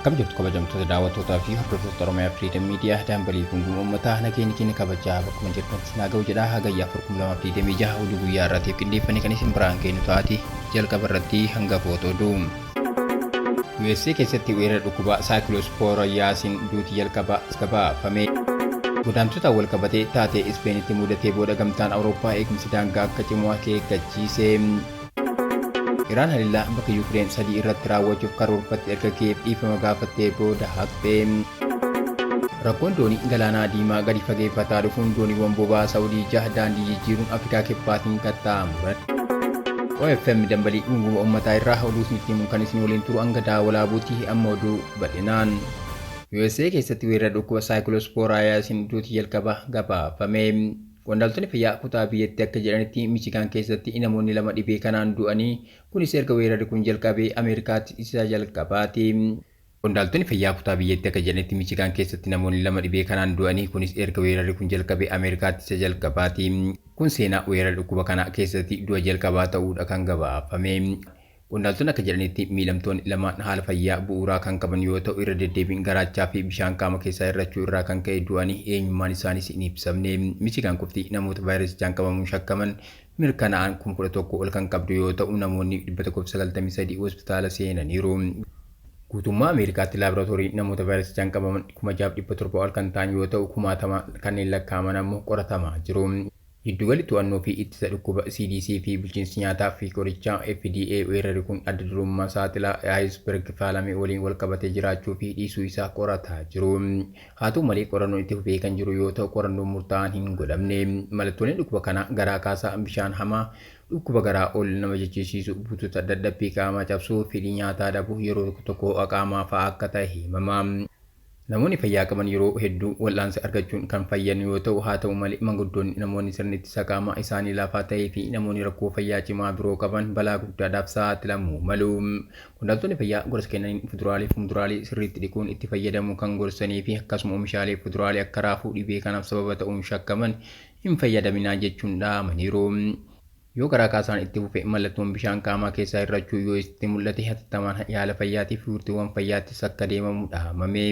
Akkam jirtu kabajamtoota daawwattootaa fi hordoftoota Oromiyaa Freedom Media dambalii gungumaa uummataa nageenya kabajaa bakkuma jirtanitti nagaa jedhaa hagayyaa 2026 hojii guyyaa irratti qindeeffannee kan isin biraan kennu taati jalqaba irratti hanga footoo USA keessatti weerara dhukkuba saayikiloosporoyaasiin duuti jalqaba gabaafame. Godaantota wal qabatee taatee Ispeenitti mudatee booda gamtaan Awurooppaa eegumsi daangaa akka cimu akeekkachiise. Iraan haliillaa bakka Yuukireen 3 irratti raawwachuuf karoorfatte erga Kiyev dhiifama gaafattee booda haqxe. Rakkoon doonii galaanaa diimaa gadi fageeffataa dhufuun dooniiwwan boba'aa Saawudii 6 daandii jijjiiruun Afrikaa kibbaatiin qaxxaamuran. OFM dambalii gungumaa uummataa irraa oduu isinitti himuun kan isin waliin turu hanga daawwalaabuutii amma oduu bal'inaan. USA keessatti weerara dhukkuba saayikiloosporoyaasiin duuti jalqaba gabaafame. Qondaaltonni fayyaa kutaa biyyattii akka jedhanitti Michigan keessatti namoonni 2 dhibee kanaan du'anii kunis erga weerarri kun jalqabee Ameerikaatti isa jalqabaati. Qondaaltonni fayyaa kutaa biyyattii akka jedhanitti Michigan keessatti namoonni 2 dhibee kanaan du'anii kunis erga weerarri kun jalqabee Ameerikaatti isa jalqabaati. Kun seenaa weerara dhukkuba kana keessatti du'a jalqabaa ta'uudha kan gabaafame. Qondaaltonni akka jedhanitti miidhamtoonni 2 haala fayyaa bu'uuraa kan qaban yoo ta'u irra deddeebiin garaachaa fi bishaan qaama keessaa irrachuu irraa kan ka'e du'anii eenyummaan isaaniis hin ibsamne. Michigan qofti namoota vaayirasichaan qabamuun shakkaman mirkanaa'an 11,000 ol kan qabdu yoo ta'u namoonni 193 hospitaala seenaniiru. Guutummaa Ameerikaatti laaboraatoorii namoota vaayirasichaan qabaman 6,700 ol kan ta'an yoo ta'u 10,000 kanneen lakkaa'aman ammoo qoratamaa jiru. Giddugalli to'annoo fi ittisa dhukkuba CDC fi bulchiinsi nyaataa fi qorichaa FDA weerarri kun adda durummaa saaxilaa aayisberg faalame waliin wal qabatee jiraachuu fi dhiisuu isaa qorataa jiru. Haa ta'u malee qorannoon itti fufee kan jiru yoo ta'u qorannoon murtaa'aan hin godhamne. Mallattooleen dhukkuba kana garaa kaasaa bishaan hamaa dhukkuba garaa ol nama jechisiisu buutota dadhabbii qaamaa cabsuu fedhii nyaataa dhabuu yeroo tokko qaamaa fa'aa akka ta'e himama. Namoonni fayyaa qaban yeroo hedduu wal'aansa argachuun kan fayyan yoo ta'u haa ta'u malee manguddoonni namoonni sirni ittisa qaamaa isaanii laafaa ta'ee fi namoonni rakkoo fayyaa cimaa biroo qaban balaa guddaadhaaf saaxilamuu malu. Qondaaltonni fayyaa gorsa kennaniin fuduraalee fi muduraalee sirriitti dhiquun itti fayyadamuu kan gorsanii fi akkasuma oomishaalee fuduraalee akka raafuu dhibee kanaaf sababa ta'uun shakkaman hin fayyadaminaa jechuun dhaamaniiru. Yoo garaa kaasaan itti fufe mallattoon bishaan qaamaa keessaa irrachuu yoo itti mul'ate hatattamaan yaala fayyaatiif furtuuwwan fayyaattis akka deemamu dhaamame.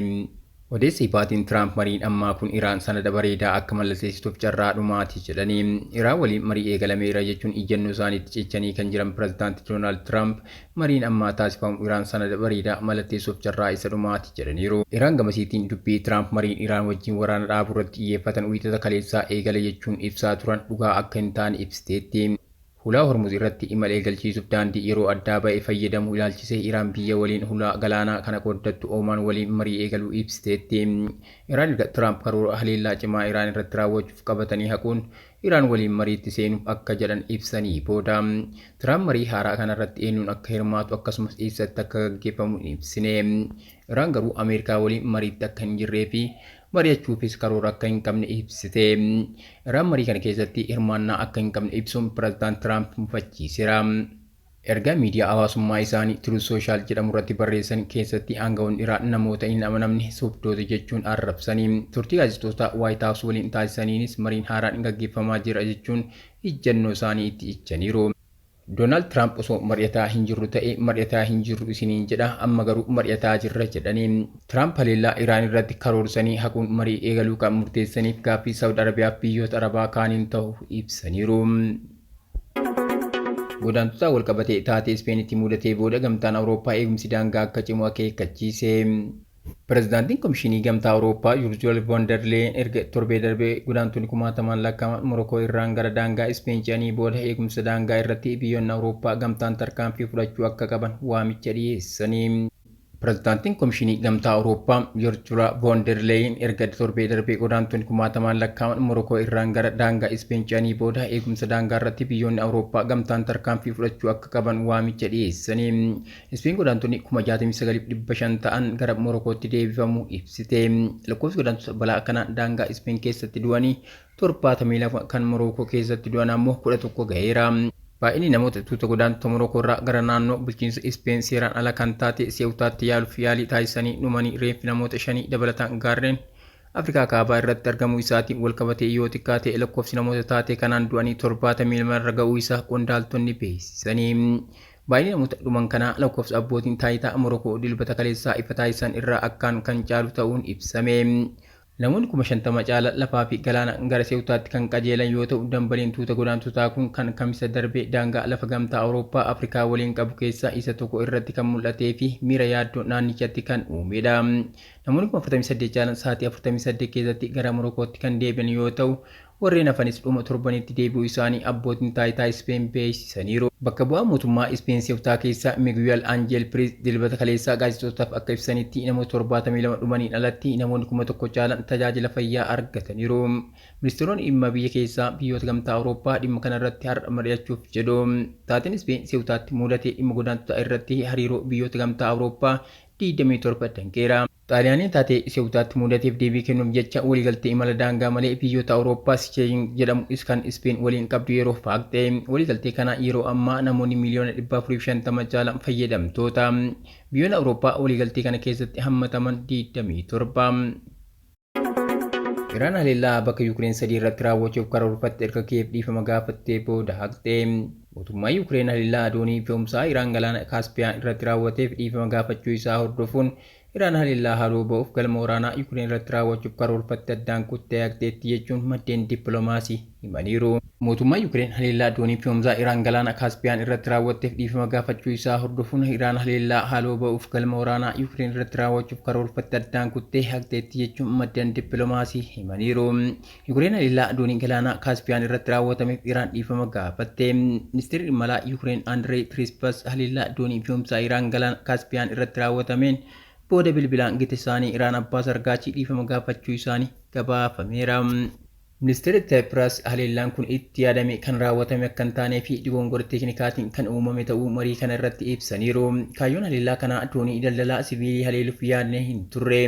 Odeessi baatiin Tiraamp mariin ammaa kun Iraan sanada bareedaa akka mallatteessituuf carraa dhumaati jedhanii. Iraan waliin marii eegalameera jechuun ijjannoo isaaniitti cichanii kan jiran pirezidaantii Doonaald Tiraamp mariin ammaa taasifamu Iraan sanada bareedaa mallatteessuuf carraa isa dhumaati jedhaniiru. Iraan gamasiitiin dubbii Tiraamp mariin Iraan wajjin waraana dhaabuu irratti xiyyeeffatan wiixata kaleessaa eegale jechuun ibsaa turan dhugaa akka hin taane ibsiteetti. Hulaa Hormuz irratti imala eegalchiisuuf daandii yeroo addaa ba'e fayyadamuu ilaalchisee Iraan biyya waliin hulaa galaanaa kana qooddattu Oomaan waliin marii eegaluu ibsiteetti. Iraan erga Tiraamp karoora haleellaa cimaa Iraan irratti raawwachuuf qabatanii haquun Iraan waliin mariitti seenuuf akka jedhan ibsanii booda. Tiraamp marii haaraa kanarratti eenyuun akka hirmaatu akkasumas eessatti akka gaggeeffamu hin ibsine. Iraan garuu Ameerikaa waliin mariitti akka hin jirree fi mari'achuufis karoora akka hin qabne ibsite. Iraan marii kana keessatti hirmaannaa akka hin qabne ibsuun pirezidaant Tiraamp mufachiiseera. Ergaa miidiyaa hawaasummaa isaanii Truth Social jedhamu irratti barreessan keessatti aangawoonni Iraan namoota hin amanamne sobdoota jechuun arrabsanii. Turtii gaazexoota White House waliin taasisaniinis mariin haaraan gaggeeffamaa jira jechuun ijjannoo isaanii itti ibsaniiru. Doonaald Tiraamp osoo mari'ataa hin jirru ta'e mari'ataa hin jirru isiniin jedha amma garuu mari'ataa jirra jedhanii. Tiraamp haleellaa Iraan irratti karoorsanii haquun marii eegaluu kan murteessaniif gaaffii Saawud Arabiyaa biyyoota Arabaa kaaniin ta'uu ibsaniiru. Godaantota wal qabatee taatee Ispeenitti mudatee booda gamtaan Awurooppaa eegumsi daangaa akka cimu akeekkachiise. Pirezidaantiin Komishinii Gamtaa Awurooppaa Ursula von der Leyen erga torbee darbee godaantonni 10,000 lakkaa'aman Morokoo irraan gara daangaa Ispeen ce'anii booda eegumsa daangaa irratti biyyoonni Awurooppaa gamtaan tarkaanfii fudhachuu akka qaban waamicha dhiyeessanii. Pirezidaantiin Komishinii Gamtaa Awurooppaa Ursula von der Leyen erga torbee darbee godaantonni 10,000 lakkaa'aman Morokoo irraan gara daangaa Ispeen ce'anii booda eegumsa daangaa irratti biyyoonni Awurooppaa gamtaan tarkaanfii fudhachuu akka qaban waamicha dhiyeessanii. Ispeen godaantonni 69,500 ta'an gara Morokootti deebifamuu ibsite. Lakkoofsi godaantota balaa kana daangaa Ispeen keessatti du'anii 72 kan Morokoo keessatti du'an ammoo 11 ga'eera. Baay'inni namoota tuuta godaantota Morokoo irraa gara naannoo bulchiinsa Ispeen seeraan ala kan taate Seewutaatti yaaluuf yaalii taasisanii dhumanii reeffi namoota 5 dabalataan gaarreen Afrikaa kaabaa irratti argamuu isaatiin wal qabatee yoo xiqqaate lakkoofsi namoota taatee kanaan du'anii 72 irra ga'uu isaa qondaaltonni beeksisanii. Baay'ee namoota dhuman kanaa lakkoofsa abbootiin taayitaa Morokoo dilbata kaleessaa ifa taasisan irraa akkaan kan caalu ta'uun ibsame. Namoonni 50,000 caala lafaa fi galaana gara Seewutaatti kan qajeelan yoo ta'u, dambaliin tuuta godaantotaa kun kan kamisa darbe daangaa lafa gamtaa Awurooppaa Afrikaa waliin qabu keessaa isa tokko irratti kan mul'atee fi miira yaaddoo naannichatti kan uumedha. Namoonni 48 caalan sa'aatii 48 keessatti gara Morokootti kan deebi'an yoo ta'u, warreen hafanis dhuma torbanitti deebi'uu isaanii abbootiin taayitaa Ispeen beeksisaniiru. Bakka bu'aa mootummaa Ispeen Seewutaa keessaa Miguel Angel Priz dilbata kaleessaa gaazexeessitootaaf akka ibsanitti namoota 72 dhumaniin alatti namoonni 1,000 caalan tajaajila fayyaa argataniiru. Ministeeronni dhimma biyya keessaa biyyoota gamtaa Awurooppaa dhimma kanarratti har'a mari'achuuf jedhu. Taateen Ispeen Seewutaatti mudatee dhimma godaantotaa irratti hariiroo biyyoota gamtaa Awurooppaa 27 danqeera. Xaaliyaaniin taatee Seewutaatti mudateef deebii kennuuf jecha waliigaltee imala daangaa malee biyyoota Awurooppaa Schengen jedhamu kan Ispeen waliin qabdu yeroo faaqxe. Waliigaltee kana yeroo ammaa namoonni miliyoona 450 caalan fayyadamtoota. Biyyoonni Awurooppaa waliigaltee kana keessatti hammataman 27. Iraan haleellaa bakka Yuukireen 3 irratti raawwachuuf karoorfatte erga Kiyev dhiifama gaafattee booda haqxe. Mootummaan Yuukireen haleellaa doonii fe'umsaa Iraan galaana Kaaspiyaan irratti raawwateef dhiifama gaafachuu isaa hordofuun Iraan haleellaa haaloo ba'uuf galma waraanaa Yuukireen irratti raawwachuuf karoorfatte addaan kuttee haqxeetti jechuun maddeen dippiloomaasii himaniiru. Mootummaan Yuukireen haleellaa doonii fe'umsaa Iraan galaana Kaaspiyaan irratti raawwatteef dhiifama gaafachuu isaa hordofuun Iraan haleellaa haaloo ba'uuf galma waraanaa Yuukireen irratti raawwachuuf karoorfatte addaan kuttee haqxeetti jechuun maddeen dippiloomaasii himaniiru. Yuukireen haleellaa doonii galaana Kaaspiyaan irratti raawwatameef Iraan dhiifama gaafatte. Ministeerri dhimma alaa Yuukireen Andrei Krispus haleellaa doonii fe'umsaa Iraan galaana Kaaspiyaan irratti raawwatameen booda bilbilaan gita isaanii Iraan Abbaas Argaachii dhiifama gaafachuu isaanii gabaafameera. Ministeerri Teepiraas haleellaan kun itti yaadame kan raawwatame akka hin taanee fi dogongora teeknikaatiin kan uumame ta'uu marii kana irratti ibsaniiru. Kaayyoon haleellaa kanaa doonii daldalaa siviilii haleeluuf yaadne hin turre.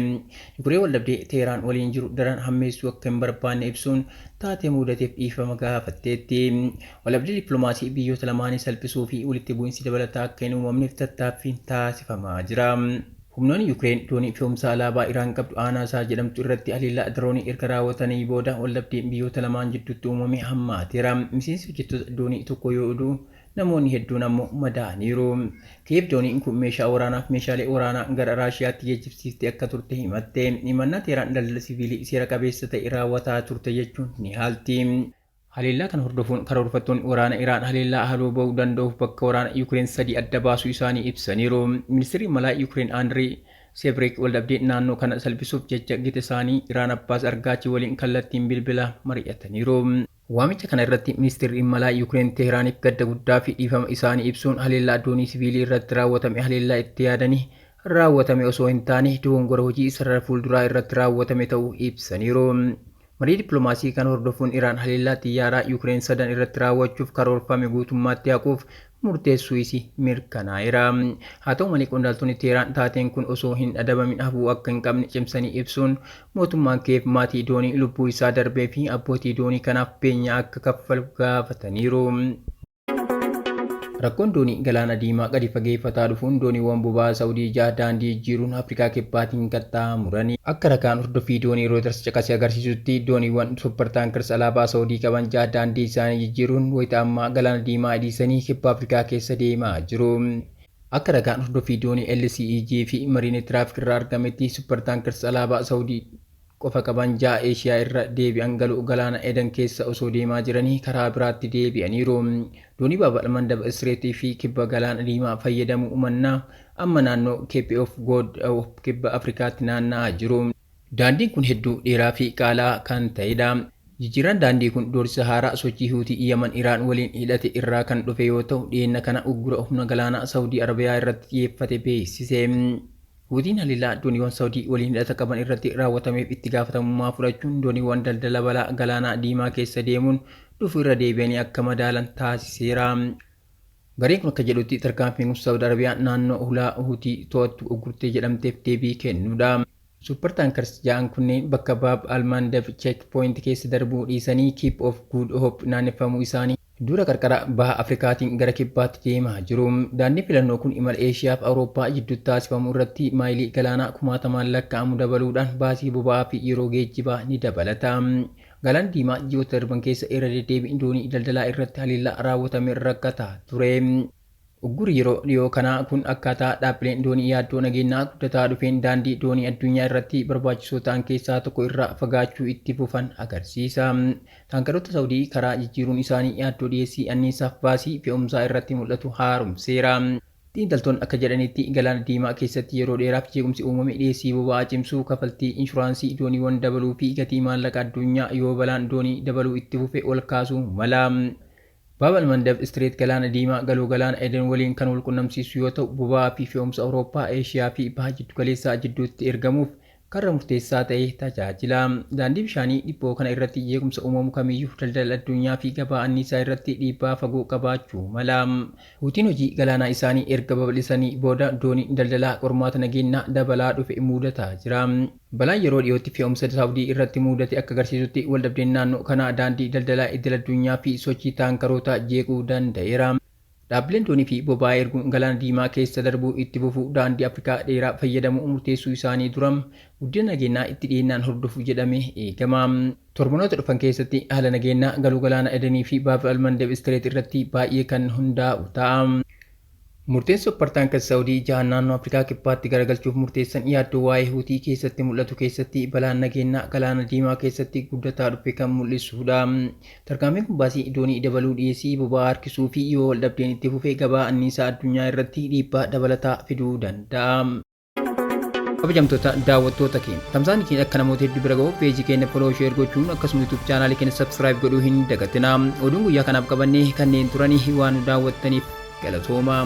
Yuukireen waldhabdee Teheraan waliin jiru daran hammeessuu akka hin barbaanne ibsuun taatee mudateef dhiifama gaafatteetti. Waldhabdee dippiloomaasii biyyoota lamaanii salphisuu fi walitti bu'iinsi dabalataa akka hin uumamneef tattaaffiin taasifamaa jira. Humnoonni Yuukireen doonii fe'umsaa alaabaa Iraan qabdu Aanaasaa jedhamtu irratti haleellaa diroonii erga raawwatanii booda waldhabdeen biyyoota lamaan jidduutti uumame hammaateera. Miseensi hojjettoota doonii tokko yoo du'u namoonni hedduun ammoo madaaniiru. Kiyev dooniin kun meeshaa waraanaaf meeshaalee waraanaa gara Raashiyaatti geejjibsiistee akka turte himatte. Himannaa Teheraan daldala siviilii seera qabeessa ta'e raawwataa turte jechuun ni haalti. Haleellaa kan hordofuun karoorfattoonni waraana Iraan haleellaa haaloo ba'uu danda'uuf bakka waraana Yuukireen 3 adda baasuu isaanii ibsaniiru. Ministeerri malaa Yuukireen Andrii Seebreek waldhabdee naannoo kana salphisuuf jecha gita isaanii Iraan Abbaas Argaachii waliin kallattiin bilbila mari'ataniiru. Waamicha kana irratti ministeerri malaa Yuukireen Teheraaniif gadda guddaa fi dhiifama isaanii ibsuun haleellaa doonii siviilii irratti raawwatame haleellaa itti yaadanii raawwatame osoo hin taane dogongora hojii sarara fuulduraa irratti raawwatame ta'uu ibsaniiru. Marii dippiloomaasii kan hordofuun Iraan haleellaa xiyyaaraa Yuukireen 3 irratti raawwachuuf karoorfame guutummaatti haquuf murteessuu isii mirkanaa'eera. Haa ta'u malee qondaaltonni Teheraan taateen kun osoo hin adabamin hafuu akka hin qabne cimsanii ibsuun mootummaan Kiyev maatii doonii lubbuu isaa darbee fi abbootii doonii kanaaf beenyaa akka kaffalu gaafataniiru. Rakkoon doonii galaana diimaa gadi fageeffataa dhufuun dooniiwwan boba'aa Saawudii jaha daandii jijjiiruun Afrikaa kibbaatiin qaxxaamuranii. Akka ragaan hordofii doonii Reuters caqasee agarsiisutti dooniiwwan suppertaankers alaabaa Saawudii qaban jaha daandii isaanii jijjiiruun wayita ammaa galaana diimaa adiisanii kibba Afrikaa keessa deemaa jiru. Akka ragaan hordofii doonii LCEG fi mariin tiraafik irraa argametti suppertaankers alaabaa Saawudii qofa qaban jaha Eeshiyaa irra deebi'an galuu galaana Eden keessa osoo deemaa jiranii karaa biraatti deebi'aniiru. Doonii babal'aman daba Isreetii fi kibba galaana diimaa fayyadamuu umannaa amma naannoo Cape of Good kibba Afrikaatti naanna'aa jiru. Daandiin kun hedduu dheeraa fi qaalaa kan ta'edha. Jijjiiraan daandii kun doorsisa haaraa sochii Huutii Yaman Iraan waliin hidhate irraa kan dhufe yoo ta'u dhiyeenya kana uggura humna galaanaa Saawudii Arabiyaa irratti xiyyeeffate beeksise. Huutiin haleellaa dooniiwwan Saawudii waliin hidhata qaban irratti raawwatameef itti gaafatamummaa fudhachuun dooniiwwan daldala balaa galaanaa diimaa keessa deemuun dhufu irra deebi'anii akka madaalan taasiseera. Gareen kun akka jedhutti tarkaanfiin kun Saawudii Arabiyaan naannoo hulaa Huutii to'attu uggurtee jedhamteef deebii kennuudha. Suppertaankers ja'an kunneen bakka Baab Almandab cheekpooint keessa darbuu dhiisanii Cape of Good Hope naanneffamuu isaanii dura qarqara baha Afrikaatiin gara kibbaatti deemaa jiru. Daandiin filannoo kun imala Eeshiyaa fi Awurooppaa jidduutti taasifamu irratti maayilii galaanaa 1000 lakkaa'amu dabaluudhaan baasii boba'aa fi yeroo geejjibaa ni dabalata. Galaana diimaa ji'oota darban keessa irra deddeebiin doonii daldalaa irratti haleellaa raawwatame rakkataa ture. Uggurri yeroo dhiyoo kanaa kun akkaataa dhaabbileen doonii yaaddoo nageenyaa guddataa dhufeen daandii doonii addunyaa irratti barbaachisoo ta'an keessaa tokko irraa fagaachuu itti fufan agarsiisa. Taankaroota Saawudii karaa jijjiiruun isaanii yaaddoo dhiyeessii anniisaaf baasii fe'umsaa irratti mul'atu haaromseera. Xiinxaltoonni akka jedhanitti Galaana Diimaa keessatti yeroo dheeraaf jeequmsi uumame dhiyeessii boba'aa cimsuu, kafaltii inshuraansii dooniiwwan dabaluu fi gatii maallaqa addunyaa yoo balaan doonii dabaluu itti fufe ol kaasuu mala. Baab al-Mandab Istireet Galaana Diimaa galoo Galaana Eden waliin kan wal qunnamsiisu yoo ta'u, boba'aa fi fe'umsa Awurooppaa, Eeshiyaa fi baha jiddu galeessaa jidduutti ergamuuf karra murteessaa ta'e tajaajila. Daandii bishaanii dhiphoo kana irratti jeequmsa uumamu kamiyyuu daldala addunyaa fi gabaa anniisaa irratti dhiibbaa fagoo qabaachuu mala. Huutiin hojii galaanaa isaanii erga babal'isanii booda doonii daldalaa qormaata nageenyaa dabalaa dhufe mudataa jira. Balaan yeroo dhiyootti fe'umsa Saawudii irratti mudate akka agarsiisutti waldhabdeen naannoo kanaa daandii daldalaa idil addunyaa fi sochii taankaroota jeequu danda'eera. Dhaabbileen doonii fi boba'aa erguun Galaana Diimaa keessa darbuu itti fufuu daandii Afrikaa dheeraa fayyadamuu murteessuu isaanii dura guddina nageenyaa itti dhiyeennaan hordofu jedhamee eegama. Torbanoota dhufan keessatti haala nageenyaa galoo Galaana Edenii fi Baab al-Mandab Istireet irratti baay'ee kan hundaa'u ta'a. Murteessoo Partaankas Saawudii jahan naannoo Afrikaa kibbaatti garagalchuuf murteessan yaaddoo waa'ee Huutii keessatti mul'atu keessatti balaan nageenyaa Galaana Diimaa keessatti guddataa dhufe kan mul'isudha. Tarkaanfiin kun baasii doonii dabaluu, dhiyeessii boba'aa harkisuu fi yoo waldhabdeen itti fufee gabaa anniisaa addunyaa irratti dhiibbaa dabalataa fiduu danda'a. Kabajamtoota daawwattoota keenya tamsaasni keenya akka namoota hedduu bira ga'uuf peejii keenya foloo sheer gochuun akkasuma YouTube chaanaalii keenya subscribe godhuu hin dagatinaa. Oduun guyyaa kanaaf qabannee kanneen turanii waan daawwattaniif galatooma.